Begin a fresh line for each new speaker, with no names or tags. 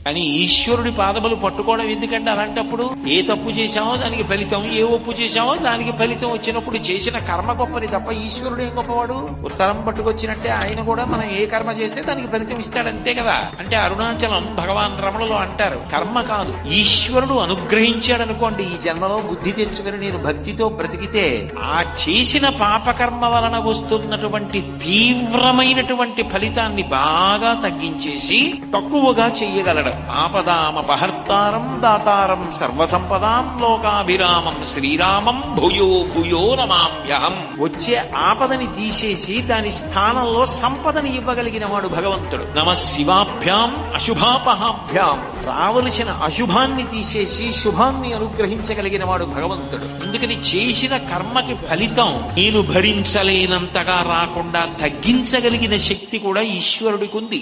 అని ఈశ్వరుడి పాదములు పట్టుకోవడం ఎందుకంటే అలాంటప్పుడు ఏ తప్పు చేశామో దానికి ఫలితం, ఏ ఒప్పు చేశామో దానికి ఫలితం వచ్చినప్పుడు చేసిన కర్మ గొప్పది తప్ప ఈశ్వరుడు ఏం గొప్పవాడు? ఉత్తరం పట్టుకొచ్చినట్టే ఆయన కూడా మనం ఏ కర్మ చేస్తే దానికి ఫలితం ఇస్తాడు, అంతే కదా. అంటే అరుణాచలం భగవాన్ రమణలో అంటారు, కర్మ కాదు ఈశ్వరుడు అనుగ్రహించాడు అనుకోండి, ఈ జన్మలో బుద్ధి తెచ్చుకుని నేను భక్తితో బ్రతికితే ఆ చేసిన పాపకర్మ వలన వస్తున్నటువంటి తీవ్రమైనటువంటి ఫలితాన్ని బాగా తగ్గించేసి తక్కువగా చెయ్యగలడు. ఆపదామపహర్తారం దాతారం సర్వసంపదాం లోకాభిరామం శ్రీరామం భూయో భూయో నమామ్యహం. వచ్చే ఆపదని తీసేసి దాని స్థానంలో సంపదని ఇవ్వగలిగిన వాడు భగవంతుడు. నమః శివాభ్యాం అశుభాపహాభ్యాం. రావలసిన అశుభాన్ని తీసేసి శుభాన్ని అనుగ్రహించగలిగిన వాడు భగవంతుడు. అందుకని చేసిన కర్మకి ఫలితం నేను భరించలేనంతగా రాకుండా తగ్గించగలిగిన శక్తి కూడా ఈశ్వరుడికి ఉంది.